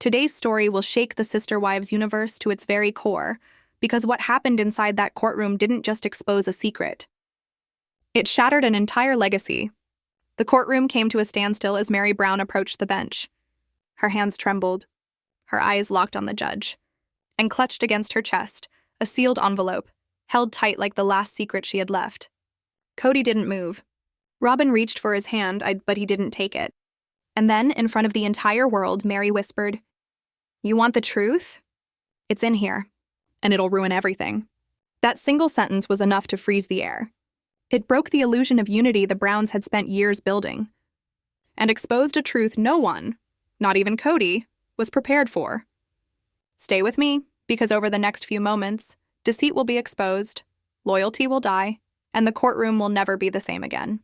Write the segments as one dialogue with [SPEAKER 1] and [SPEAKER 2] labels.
[SPEAKER 1] Today's story will shake the Sister Wives universe to its very core, because what happened inside that courtroom didn't just expose a secret. It shattered an entire legacy. The courtroom came to a standstill as Meri Brown approached the bench. Her hands trembled, her eyes locked on the judge, and clutched against her chest, a sealed envelope, held tight like the last secret she had left. Kody didn't move. Robyn reached for his hand, but he didn't take it. And then, in front of the entire world, Meri whispered, "You want the truth? It's in here, and it'll ruin everything." That single sentence was enough to freeze the air. It broke the illusion of unity the Browns had spent years building, and exposed a truth no one, not even Kody, was prepared for. Stay with me, because over the next few moments, deceit will be exposed, loyalty will die, and the courtroom will never be the same again.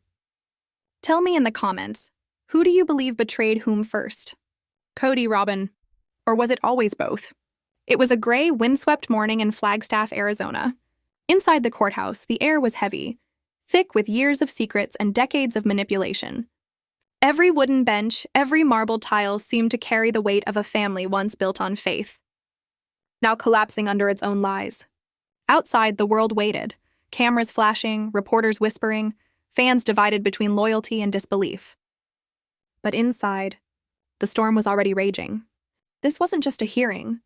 [SPEAKER 1] Tell me in the comments, who do you believe betrayed whom first? Kody, Robyn, or was it always both? It was a gray, windswept morning in Flagstaff, Arizona. Inside the courthouse, the air was heavy, thick with years of secrets and decades of manipulation. Every wooden bench, every marble tile seemed to carry the weight of a family once built on faith, now collapsing under its own lies. Outside, the world waited, cameras flashing, reporters whispering, fans divided between loyalty and disbelief. But inside, the storm was already raging. This wasn't just a hearing,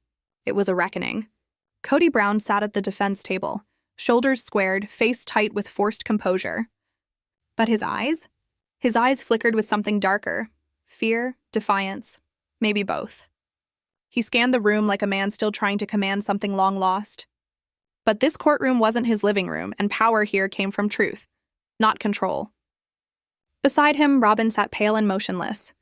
[SPEAKER 1] it was a reckoning. Kody Brown sat at the defense table, shoulders squared, face tight with forced composure. But his eyes flickered with something darker. Fear, defiance, maybe both. He scanned the room like a man still trying to command something long lost. But this courtroom wasn't his living room, and power here came from truth, not control. Beside him, Robyn sat pale and motionless,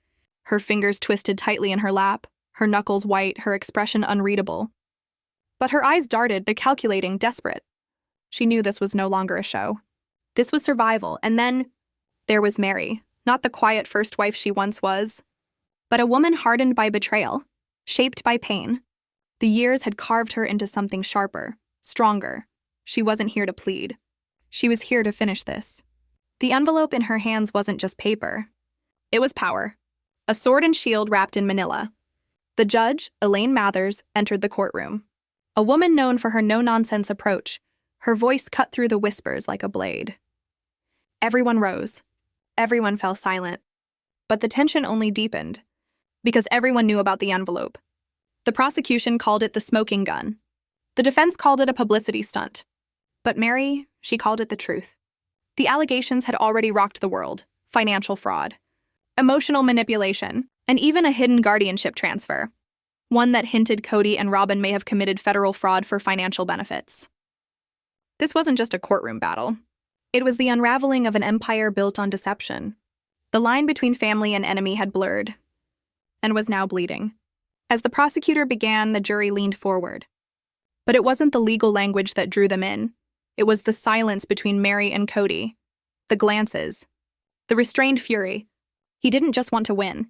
[SPEAKER 1] her fingers twisted tightly in her lap, her knuckles white, her expression unreadable. But her eyes darted, calculating, desperate. She knew this was no longer a show. This was survival, and then there was Meri, not the quiet first wife she once was, but a woman hardened by betrayal, shaped by pain. The years had carved her into something sharper, stronger. She wasn't here to plead. She was here to finish this. The envelope in her hands wasn't just paper. It was power. A sword and shield wrapped in manila. The judge, Elaine Mathers, entered the courtroom. A woman known for her no-nonsense approach, her voice cut through the whispers like a blade. Everyone rose. Everyone fell silent. But the tension only deepened, because everyone knew about the envelope. The prosecution called it the smoking gun. The defense called it a publicity stunt. But Meri, she called it the truth. The allegations had already rocked the world: financial fraud, emotional manipulation, and even a hidden guardianship transfer, one that hinted Kody and Robyn may have committed federal fraud for financial benefits. This wasn't just a courtroom battle. It was the unraveling of an empire built on deception. The line between family and enemy had blurred, and was now bleeding. As the prosecutor began, the jury leaned forward. But it wasn't the legal language that drew them in. It was the silence between Meri and Kody, the glances, the restrained fury. He didn't just want to win.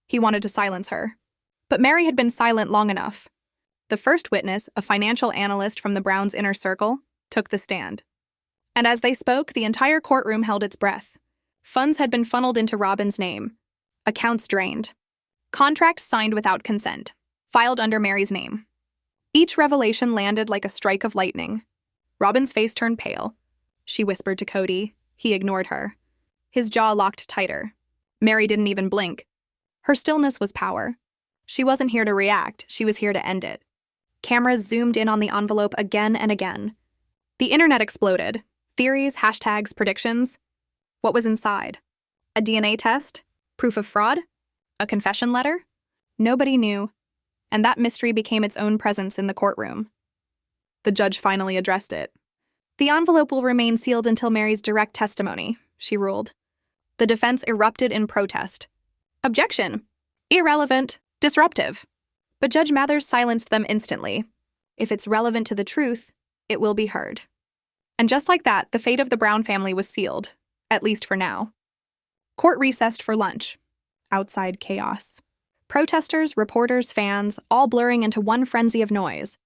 [SPEAKER 1] He wanted to silence her. But Meri had been silent long enough. The first witness, a financial analyst from the Browns' inner circle, took the stand. And as they spoke, the entire courtroom held its breath. Funds had been funneled into Robyn's name. Accounts drained. Contracts signed without consent, filed under Meri's name. Each revelation landed like a strike of lightning. Robyn's face turned pale. She whispered to Kody. He ignored her. His jaw locked tighter. Meri didn't even blink. Her stillness was power. She wasn't here to react, she was here to end it. Cameras zoomed in on the envelope again and again. The internet exploded. Theories, hashtags, predictions. What was inside? A DNA test? Proof of fraud? A confession letter? Nobody knew, and that mystery became its own presence in the courtroom. The judge finally addressed it. The envelope will remain sealed until Meri's direct testimony, she ruled. The defense erupted in protest. Objection! Irrelevant! Disruptive! But Judge Mathers silenced them instantly. If it's relevant to the truth, it will be heard. And just like that, the fate of the Brown family was sealed, at least for now. Court recessed for lunch. Outside chaos. Protesters, reporters, fans, all blurring into one frenzy of noise.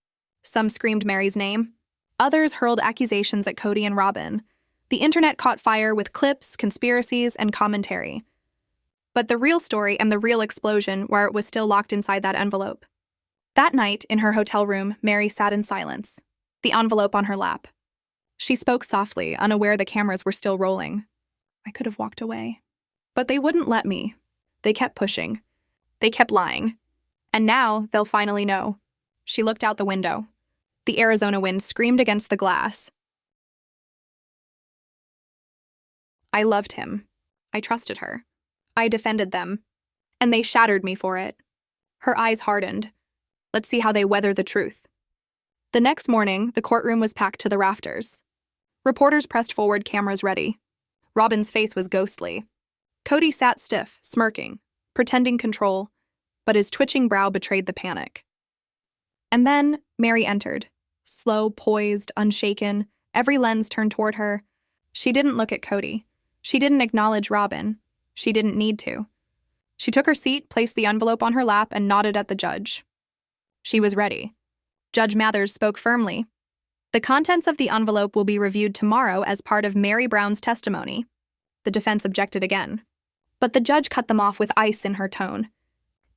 [SPEAKER 1] Some screamed Meri's name. Others hurled accusations at Kody and Robyn. The internet caught fire with clips, conspiracies, and commentary. But the real story and the real explosion where it was still locked inside that envelope. That night, in her hotel room, Meri sat in silence, the envelope on her lap. She spoke softly, unaware the cameras were still rolling. I could have walked away. But they wouldn't let me. They kept pushing. They kept lying. And now, they'll finally know. She looked out the window. The Arizona wind screamed against the glass. I loved him. I trusted her. I defended them. And they shattered me for it. Her eyes hardened. Let's see how they weather the truth. The next morning, the courtroom was packed to the rafters. Reporters pressed forward, cameras ready. Robyn's face was ghostly. Kody sat stiff, smirking, pretending control, but his twitching brow betrayed the panic. And then Meri entered, slow, poised, unshaken, every lens turned toward her. She didn't look at Kody. She didn't acknowledge Robyn. She didn't need to. She took her seat, placed the envelope on her lap, and nodded at the judge. She was ready. Judge Mathers spoke firmly. The contents of the envelope will be reviewed tomorrow as part of Meri Brown's testimony. The defense objected again. But the judge cut them off with ice in her tone.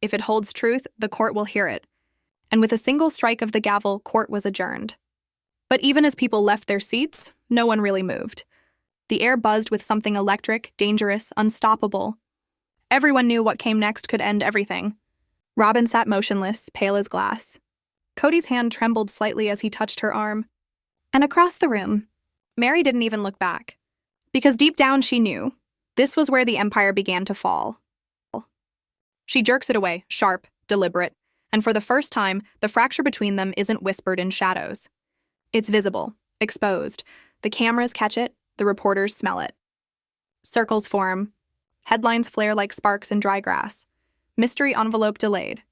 [SPEAKER 1] If it holds truth, the court will hear it. And with a single strike of the gavel, court was adjourned. But even as people left their seats, no one really moved. The air buzzed with something electric, dangerous, unstoppable. Everyone knew what came next could end everything. Robyn sat motionless, pale as glass. Kody's hand trembled slightly as he touched her arm. And across the room, Meri didn't even look back. Because deep down she knew, this was where the empire began to fall. She jerks it away, sharp, deliberate, and for the first time, the fracture between them isn't whispered in shadows. It's visible, exposed. The cameras catch it, the reporters smell it. Circles form. Headlines flare like sparks in dry grass. Mystery envelope delayed.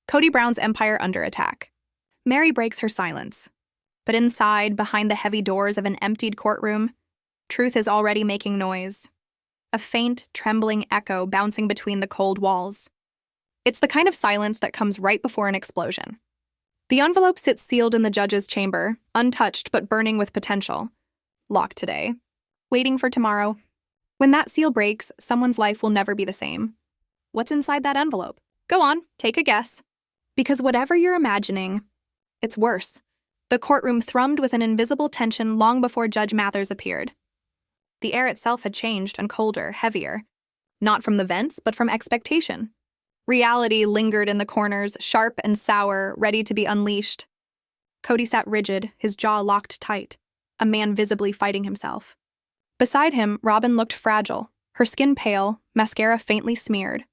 [SPEAKER 1] Kody Brown's empire under attack. Meri breaks her silence. But inside, behind the heavy doors of an emptied courtroom, truth is already making noise. A faint, trembling echo bouncing between the cold walls. It's the kind of silence that comes right before an explosion. The envelope sits sealed in the judge's chamber, untouched but burning with potential. Locked today. Waiting for tomorrow. When that seal breaks, someone's life will never be the same. What's inside that envelope? Go on, take a guess. Because whatever you're imagining, it's worse. The courtroom thrummed with an invisible tension long before Judge Mathers appeared. The air itself had changed and colder, heavier. Not from the vents, but from expectation. Reality lingered in the corners, sharp and sour, ready to be unleashed. Kody sat rigid, his jaw locked tight, a man visibly fighting himself. Beside him, Robyn looked fragile, her skin pale, mascara faintly smeared.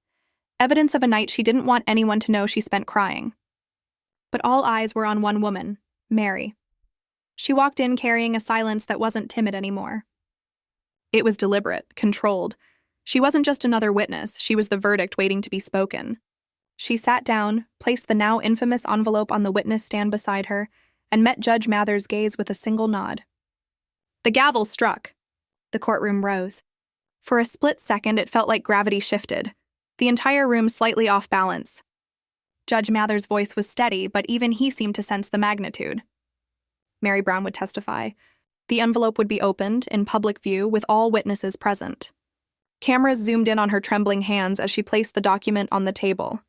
[SPEAKER 1] Evidence of a night she didn't want anyone to know she spent crying. But all eyes were on one woman, Meri. She walked in carrying a silence that wasn't timid anymore. It was deliberate, controlled. She wasn't just another witness, she was the verdict waiting to be spoken. She sat down, placed the now infamous envelope on the witness stand beside her, and met Judge Mathers' gaze with a single nod. The gavel struck. The courtroom rose. For a split second, it felt like gravity shifted, the entire room slightly off balance. Judge Mathers' voice was steady, but even he seemed to sense the magnitude. Meri Brown would testify. The envelope would be opened, in public view, with all witnesses present. Cameras zoomed in on her trembling hands as she placed the document on the table.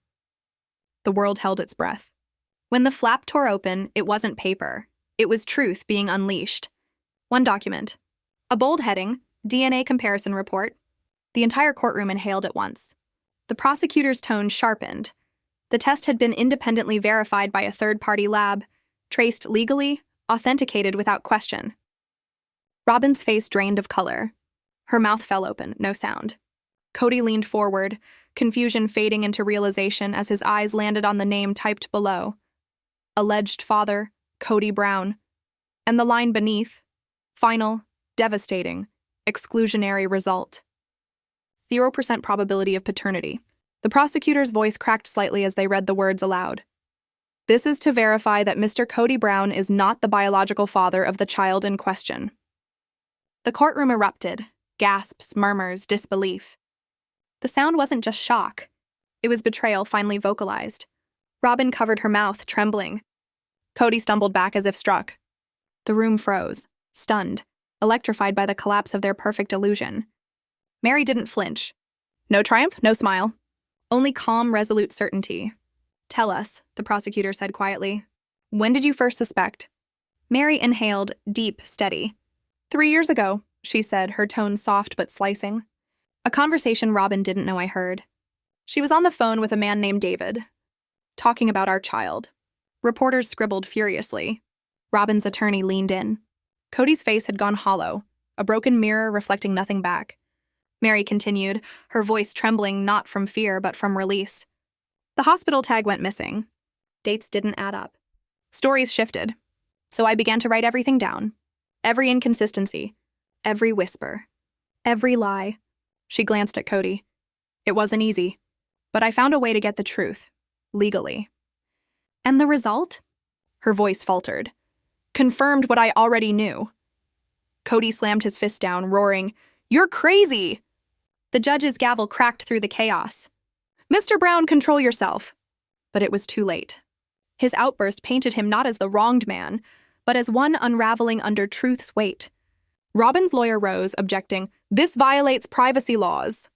[SPEAKER 1] The world held its breath. When the flap tore open, it wasn't paper. It was truth being unleashed. One document. A bold heading, DNA comparison report. The entire courtroom inhaled at once. The prosecutor's tone sharpened. The test had been independently verified by a third-party lab, traced legally, authenticated without question. Robyn's face drained of color. Her mouth fell open, no sound. Kody leaned forward, confusion fading into realization as his eyes landed on the name typed below. Alleged father, Kody Brown. And the line beneath, final, devastating, exclusionary result. 0% probability of paternity. The prosecutor's voice cracked slightly as they read the words aloud. This is to verify that Mr. Kody Brown is not the biological father of the child in question. The courtroom erupted. Gasps, murmurs, disbelief. The sound wasn't just shock. It was betrayal finally vocalized. Robyn covered her mouth, trembling. Kody stumbled back as if struck. The room froze, stunned, electrified by the collapse of their perfect illusion. Meri didn't flinch. No triumph, no smile. Only calm, resolute certainty. Tell us, the prosecutor said quietly. When did you first suspect? Meri inhaled, deep, steady. 3 years ago, she said, her tone soft but slicing. A conversation Robyn didn't know I heard. She was on the phone with a man named David, talking about our child. Reporters scribbled furiously. Robyn's attorney leaned in. Kody's face had gone hollow, a broken mirror reflecting nothing back. Meri continued, her voice trembling not from fear but from release. The hospital tag went missing. Dates didn't add up. Stories shifted. So I began to write everything down. Every inconsistency. Every whisper. Every lie. She glanced at Kody. It wasn't easy, but I found a way to get the truth, legally. And the result? Her voice faltered. Confirmed what I already knew. Kody slammed his fist down, roaring, "You're crazy!" The judge's gavel cracked through the chaos. "Mr. Brown, control yourself." But it was too late. His outburst painted him not as the wronged man, but as one unraveling under truth's weight. Robyn's lawyer rose, objecting, "This violates privacy laws."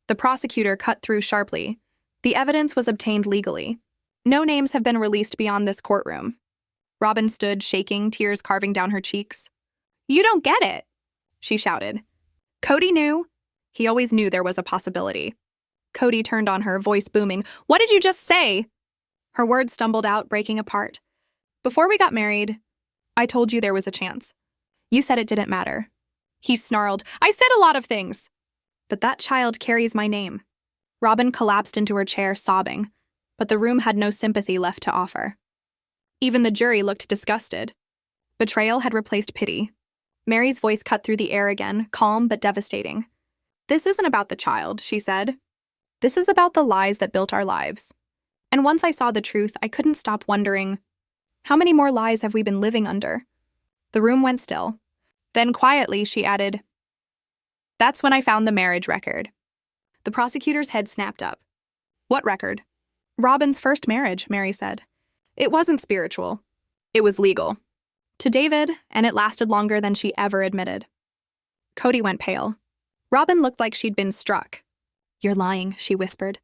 [SPEAKER 1] The prosecutor cut through sharply. The evidence was obtained legally. No names have been released beyond this courtroom. Robyn stood, shaking, tears carving down her cheeks. "You don't get it," she shouted. Kody knew. He always knew there was a possibility. Kody turned on her, voice booming. "What did you just say?" Her words stumbled out, breaking apart. "Before we got married, I told you there was a chance. You said it didn't matter." He snarled, "I said a lot of things. But that child carries my name." Robyn collapsed into her chair, sobbing, but the room had no sympathy left to offer. Even the jury looked disgusted. Betrayal had replaced pity. Meri's voice cut through the air again, calm but devastating. "This isn't about the child," she said. "This is about the lies that built our lives. And once I saw the truth, I couldn't stop wondering, how many more lies have we been living under?" The room went still. Then quietly, she added, "That's when I found the marriage record." The prosecutor's head snapped up. "What record?" "Robyn's first marriage," Meri said. "It wasn't spiritual. It was legal. To David, and it lasted longer than she ever admitted." Kody went pale. Robyn looked like she'd been struck. "You're lying," she whispered.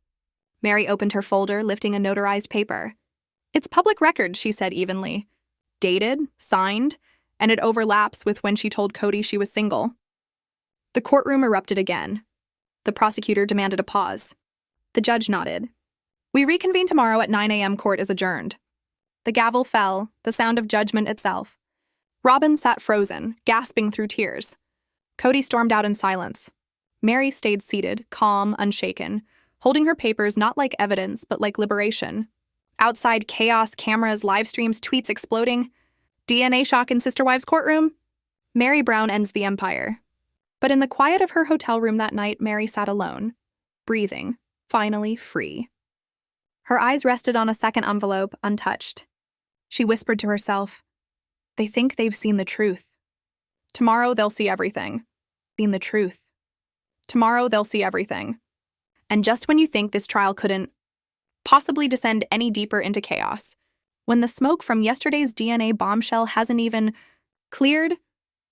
[SPEAKER 1] Meri opened her folder, lifting a notarized paper. "It's public record," she said evenly. "Dated, signed, and it overlaps with when she told Kody she was single." The courtroom erupted again. The prosecutor demanded a pause. The judge nodded. "We reconvene tomorrow at 9 a.m. Court is adjourned." The gavel fell, the sound of judgment itself. Robyn sat frozen, gasping through tears. Kody stormed out in silence. Meri stayed seated, calm, unshaken, holding her papers not like evidence, but like liberation. Outside, chaos, cameras, live streams, tweets exploding. DNA shock in Sister Wives' courtroom. Meri Brown ends the empire. But in the quiet of her hotel room that night, Meri sat alone, breathing, finally free. Her eyes rested on a second envelope, untouched. She whispered to herself, "They think they've seen the truth. Tomorrow they'll see everything. Seen the truth. Tomorrow they'll see everything. And just when you think this trial couldn't possibly descend any deeper into chaos, when the smoke from yesterday's DNA bombshell hasn't even cleared,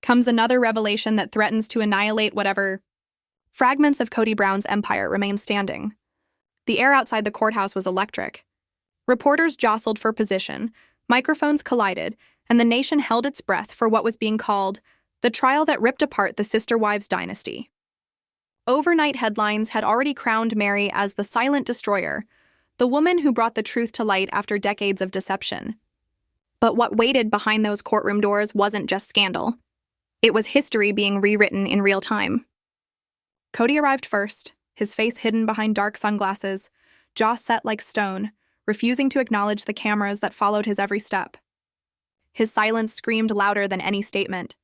[SPEAKER 1] comes another revelation that threatens to annihilate whatever fragments of Kody Brown's empire remain standing." The air outside the courthouse was electric. Reporters jostled for position, microphones collided, and the nation held its breath for what was being called the trial that ripped apart the Sister Wives dynasty. Overnight headlines had already crowned Meri as the silent destroyer, the woman who brought the truth to light after decades of deception. But what waited behind those courtroom doors wasn't just scandal. It was history being rewritten in real time. Kody arrived first, his face hidden behind dark sunglasses, jaw set like stone, refusing to acknowledge the cameras that followed his every step. His silence screamed louder than any statement.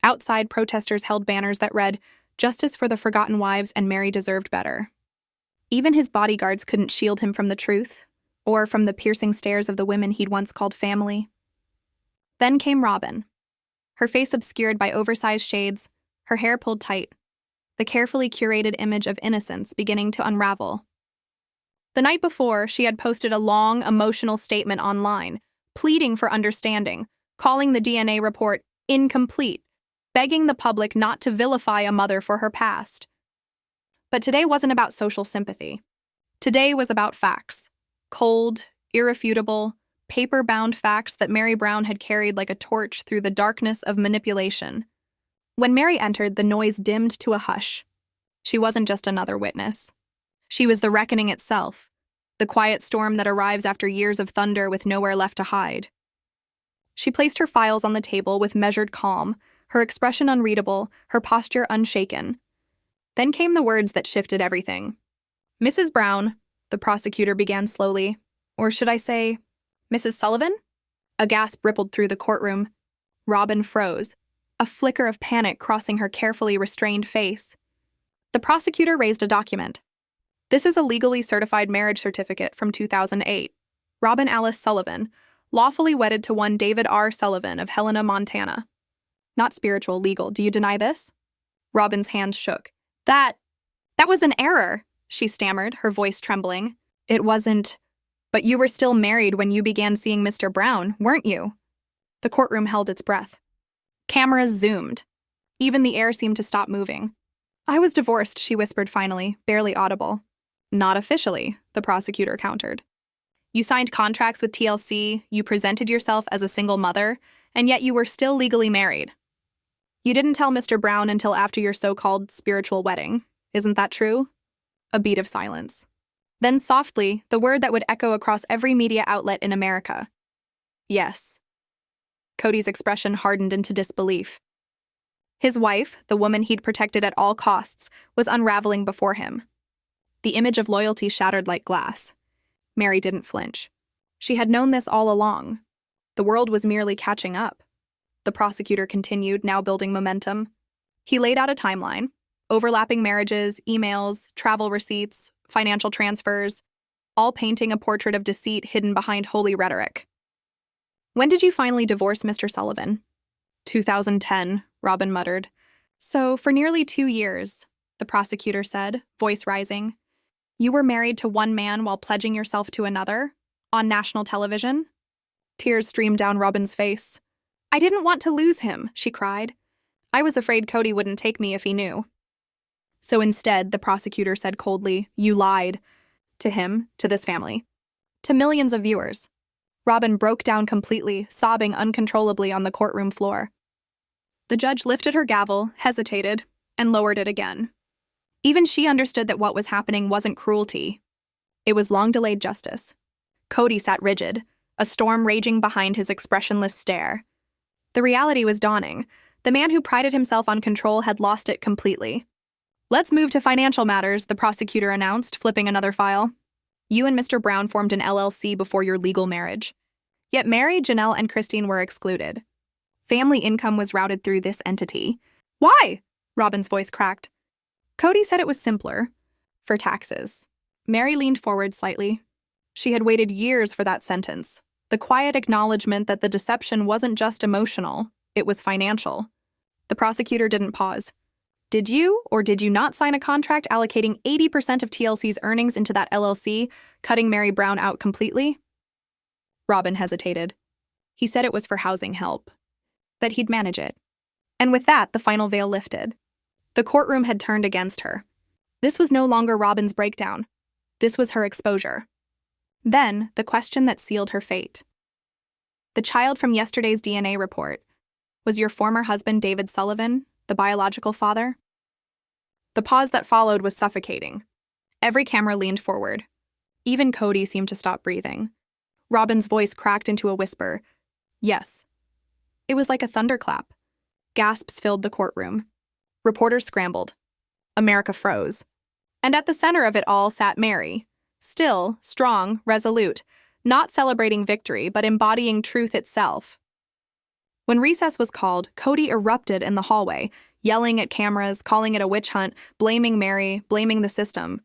[SPEAKER 1] Outside, protesters held banners that read, "Justice for the Forgotten Wives and Meri deserved better." Even his bodyguards couldn't shield him from the truth, or from the piercing stares of the women he'd once called family. Then came Robyn. Her face obscured by oversized shades, her hair pulled tight, the carefully curated image of innocence beginning to unravel. The night before, she had posted a long, emotional statement online, pleading for understanding, calling the DNA report incomplete, begging the public not to vilify a mother for her past. But today wasn't about social sympathy. Today was about facts. Cold, irrefutable, paper-bound facts that Meri Brown had carried like a torch through the darkness of manipulation. When Meri entered, the noise dimmed to a hush. She wasn't just another witness. She was the reckoning itself, the quiet storm that arrives after years of thunder with nowhere left to hide. She placed her files on the table with measured calm, her expression unreadable, her posture unshaken. Then came the words that shifted everything. "Mrs. Brown," the prosecutor began slowly, or should I say, "Mrs. Sullivan?" A gasp rippled through the courtroom. Robyn froze, a flicker of panic crossing her carefully restrained face. The prosecutor raised a document. "This is a legally certified marriage certificate from 2008. Robyn Alice Sullivan, lawfully wedded to one David R. Sullivan of Helena, Montana." "Not spiritual, legal. Do you deny this?" Robyn's hands shook. That was an error," she stammered, her voice trembling. "It wasn't. But you were still married when you began seeing Mr. Brown, weren't you?" The courtroom held its breath. Cameras zoomed. Even the air seemed to stop moving. "I was divorced," she whispered finally, barely audible. "Not officially," the prosecutor countered. "You signed contracts with TLC, you presented yourself as a single mother, and yet you were still legally married. You didn't tell Mr. Brown until after your so-called spiritual wedding. Isn't that true?" A beat of silence. Then softly, the word that would echo across every media outlet in America. "Yes." Kody's expression hardened into disbelief. His wife, the woman he'd protected at all costs, was unraveling before him. The image of loyalty shattered like glass. Meri didn't flinch. She had known this all along. The world was merely catching up. The prosecutor continued, now building momentum. He laid out a timeline, overlapping marriages, emails, travel receipts, financial transfers, all painting a portrait of deceit hidden behind holy rhetoric. "When did you finally divorce Mr. Sullivan?" 2010, Robyn muttered. "So, for nearly 2 years, the prosecutor said, voice rising. "You were married to one man while pledging yourself to another? On national television?" Tears streamed down Robyn's face. "I didn't want to lose him," she cried. "I was afraid Kody wouldn't take me if he knew." "So instead," the prosecutor said coldly, "you lied. To him, to this family, to millions of viewers." Robyn broke down completely, sobbing uncontrollably on the courtroom floor. The judge lifted her gavel, hesitated, and lowered it again. Even she understood that what was happening wasn't cruelty. It was long-delayed justice. Kody sat rigid, a storm raging behind his expressionless stare. The reality was dawning. The man who prided himself on control had lost it completely. "Let's move to financial matters," the prosecutor announced, flipping another file. "You and Mr. Brown formed an LLC before your legal marriage. Yet Meri, Janelle, and Christine were excluded. Family income was routed through this entity." "Why?" Robyn's voice cracked. Kody said it was simpler. "For taxes." Meri leaned forward slightly. She had waited years for that sentence. The quiet acknowledgement that the deception wasn't just emotional, it was financial. The prosecutor didn't pause. "Did you or did you not sign a contract allocating 80% of TLC's earnings into that LLC, cutting Meri Brown out completely?" Robyn hesitated. He said it was for housing help, that he'd manage it. And with that, the final veil lifted. The courtroom had turned against her. This was no longer Robyn's breakdown. This was her exposure. Then, the question that sealed her fate. "The child from yesterday's DNA report, was your former husband David Sullivan, the biological father?" The pause that followed was suffocating. Every camera leaned forward. Even Kody seemed to stop breathing. Robyn's voice cracked into a whisper. "Yes." It was like a thunderclap. Gasps filled the courtroom. Reporters scrambled. America froze. And at the center of it all sat Meri. Still, strong, resolute, not celebrating victory, but embodying truth itself. When recess was called, Kody erupted in the hallway, yelling at cameras, calling it a witch hunt, blaming Meri, blaming the system.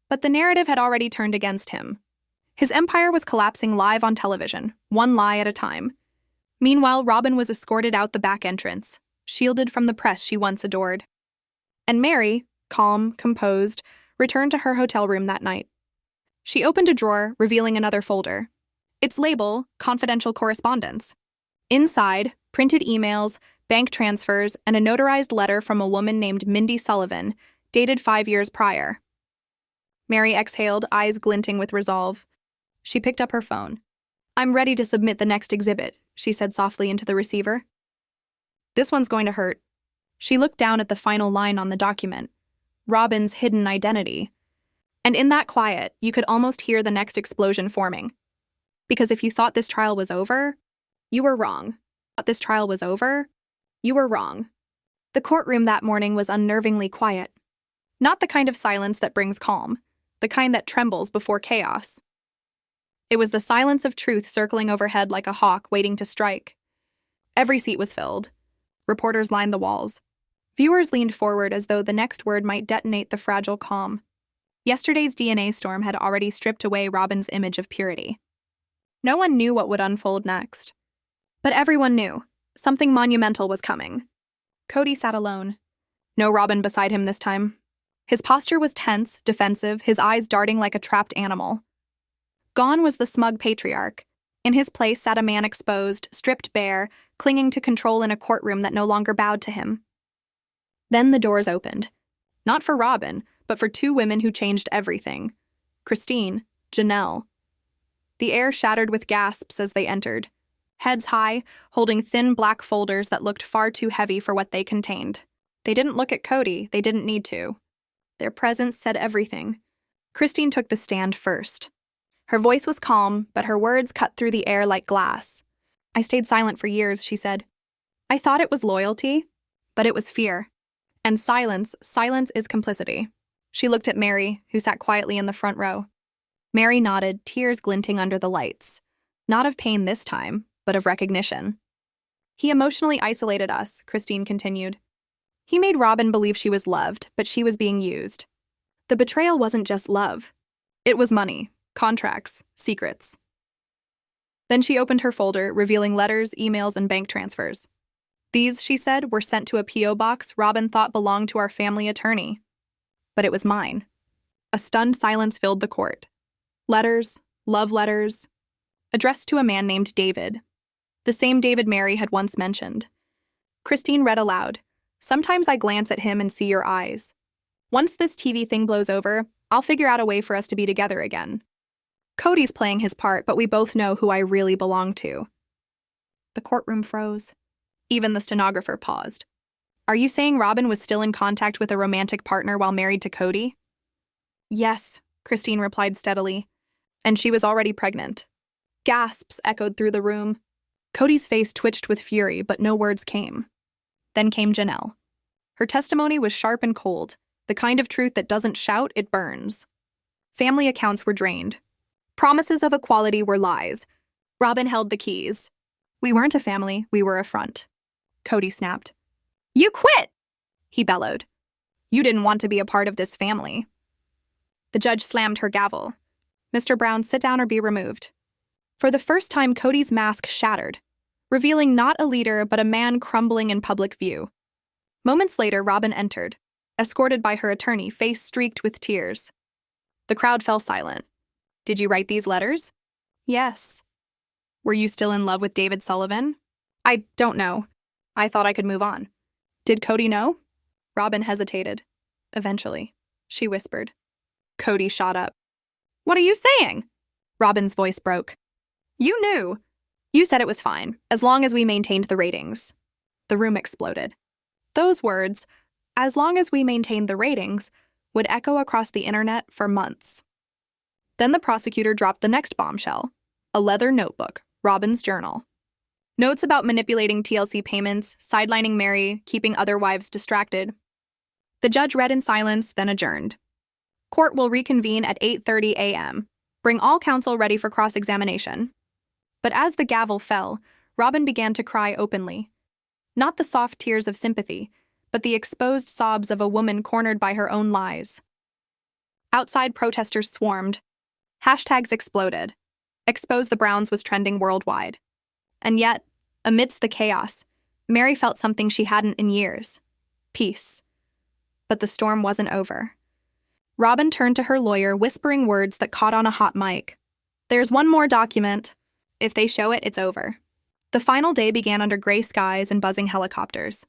[SPEAKER 1] But the narrative had already turned against him. His empire was collapsing live on television, one lie at a time. Meanwhile, Robyn was escorted out the back entrance, shielded from the press she once adored. And Meri, calm, composed, returned to her hotel room that night. She opened a drawer, revealing another folder. Its label, Confidential Correspondence. Inside, printed emails, bank transfers, and a notarized letter from a woman named Mindy Sullivan, dated 5 years prior. Meri exhaled, eyes glinting with resolve. She picked up her phone. "I'm ready to submit the next exhibit," she said softly into the receiver. "This one's going to hurt." She looked down at the final line on the document. Robyn's hidden identity. And in that quiet, you could almost hear the next explosion forming. Because if you thought this trial was over, you were wrong. This trial was over, you were wrong. The courtroom that morning was unnervingly quiet. Not the kind of silence that brings calm, the kind that trembles before chaos. It was the silence of truth circling overhead like a hawk waiting to strike. Every seat was filled. Reporters lined the walls. Viewers leaned forward as though the next word might detonate the fragile calm. Yesterday's DNA storm had already stripped away Robyn's image of purity. No one knew what would unfold next. But everyone knew. Something monumental was coming. Kody sat alone. No Robyn beside him this time. His posture was tense, defensive, his eyes darting like a trapped animal. Gone was the smug patriarch. In his place sat a man exposed, stripped bare, clinging to control in a courtroom that no longer bowed to him. Then the doors opened. Not for Robyn, but for two women who changed everything. Christine, Janelle. The air shattered with gasps as they entered. Heads high, holding thin black folders that looked far too heavy for what they contained. They didn't look at Kody, they didn't need to. Their presence said everything. Christine took the stand first. Her voice was calm, but her words cut through the air like glass. "I stayed silent for years," she said. "I thought it was loyalty, but it was fear. And silence is complicity." She looked at Meri, who sat quietly in the front row. Meri nodded, tears glinting under the lights. Not of pain this time, but of recognition. "He emotionally isolated us," Christine continued. "He made Robyn believe she was loved, but she was being used. The betrayal wasn't just love. It was money, contracts, secrets." Then she opened her folder, revealing letters, emails, and bank transfers. "These," she said, "were sent to a P.O. box Robyn thought belonged to our family attorney. But it was mine." A stunned silence filled the court. Letters, love letters, addressed to a man named David. The same David Meri had once mentioned. Christine read aloud. "Sometimes I glance at him and see your eyes. Once this TV thing blows over, I'll figure out a way for us to be together again. Kody's playing his part, but we both know who I really belong to." The courtroom froze. Even the stenographer paused. "Are you saying Robyn was still in contact with a romantic partner while married to Kody?" "Yes," Christine replied steadily. "And she was already pregnant." Gasps echoed through the room. Kody's face twitched with fury, but no words came. Then came Janelle. Her testimony was sharp and cold, the kind of truth that doesn't shout, it burns. Family accounts were drained. Promises of equality were lies. Robyn held the keys. "We weren't a family, we were a front." Kody snapped. "You quit!" he bellowed. "You didn't want to be a part of this family." The judge slammed her gavel. "Mr. Brown, sit down or be removed." For the first time, Kody's mask shattered, revealing not a leader but a man crumbling in public view. Moments later, Robyn entered, escorted by her attorney, face streaked with tears. The crowd fell silent. "Did you write these letters?" "Yes." "Were you still in love with David Sullivan?" "I don't know. I thought I could move on." "Did Kody know?" Robyn hesitated. "Eventually," she whispered. Kody shot up. "What are you saying?" Robyn's voice broke. "You knew. You said it was fine, as long as we maintained the ratings." The room exploded. Those words, "as long as we maintained the ratings," would echo across the internet for months. Then the prosecutor dropped the next bombshell, a leather notebook, Robyn's journal. Notes about manipulating TLC payments, sidelining Meri, keeping other wives distracted. The judge read in silence, then adjourned. "Court will reconvene at 8:30 a.m. Bring all counsel ready for cross-examination." But as the gavel fell, Robyn began to cry openly. Not the soft tears of sympathy, but the exposed sobs of a woman cornered by her own lies. Outside, protesters swarmed. Hashtags exploded. "Expose the Browns" was trending worldwide. And yet, amidst the chaos, Meri felt something she hadn't in years. Peace. But the storm wasn't over. Robyn turned to her lawyer, whispering words that caught on a hot mic. "There's one more document. If they show it, it's over." The final day began under gray skies and buzzing helicopters.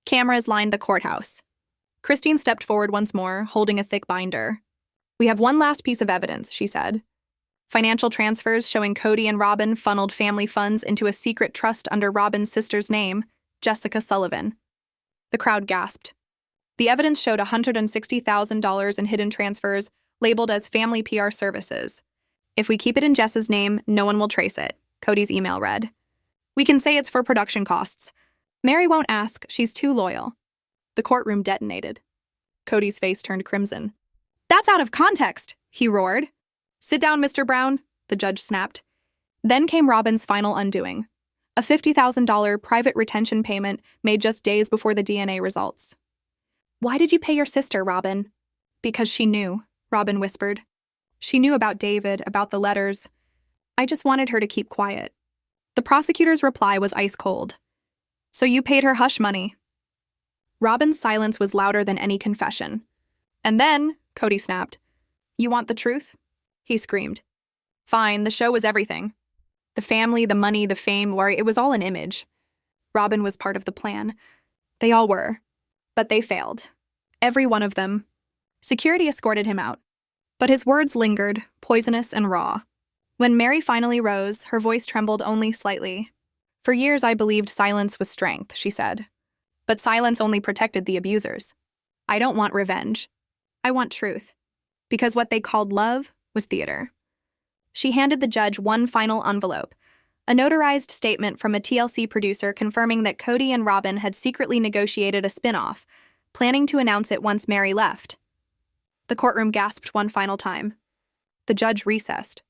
[SPEAKER 1] Cameras lined the courthouse. Christine stepped forward once more, holding a thick binder. "We have one last piece of evidence," she said. "Financial transfers showing Kody and Robyn funneled family funds into a secret trust under Robyn's sister's name, Jessica Sullivan." The crowd gasped. The evidence showed $160,000 in hidden transfers labeled as family PR services. "If we keep it in Jess's name, no one will trace it," Kody's email read. "We can say it's for production costs. Meri won't ask, she's too loyal." The courtroom detonated. Kody's face turned crimson. "That's out of context," he roared. "Sit down, Mr. Brown," the judge snapped. Then came Robyn's final undoing. A $50,000 private retention payment made just days before the DNA results. "Why did you pay your sister, Robyn?" "Because she knew," Robyn whispered. "She knew about David, about the letters. I just wanted her to keep quiet." The prosecutor's reply was ice cold. "So you paid her hush money." Robyn's silence was louder than any confession. "And then," Kody snapped. "You want the truth?" he screamed. "Fine, the show was everything. The family, the money, the fame, it was all an image. Robyn was part of the plan. They all were. But they failed. Every one of them." Security escorted him out. But his words lingered, poisonous and raw. When Meri finally rose, her voice trembled only slightly. "For years I believed silence was strength," she said. "But silence only protected the abusers. I don't want revenge. I want truth. Because what they called love was theater." She handed the judge one final envelope, a notarized statement from a TLC producer confirming that Kody and Robyn had secretly negotiated a spin-off, planning to announce it once Meri left. The courtroom gasped one final time. The judge recessed.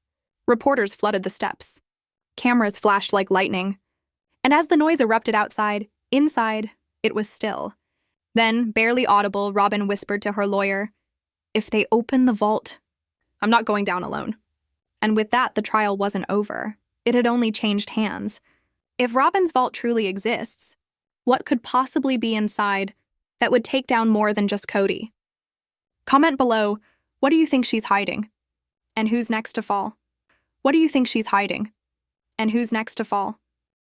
[SPEAKER 1] Reporters flooded the steps. Cameras flashed like lightning. And as the noise erupted outside, inside, it was still. Then, barely audible, Robyn whispered to her lawyer, "If they open the vault, I'm not going down alone." And with that, the trial wasn't over. It had only changed hands. If Robyn's vault truly exists, what could possibly be inside that would take down more than just Kody? Comment below, what do you think she's hiding? And who's next to fall? What do you think she's hiding? And who's next to fall?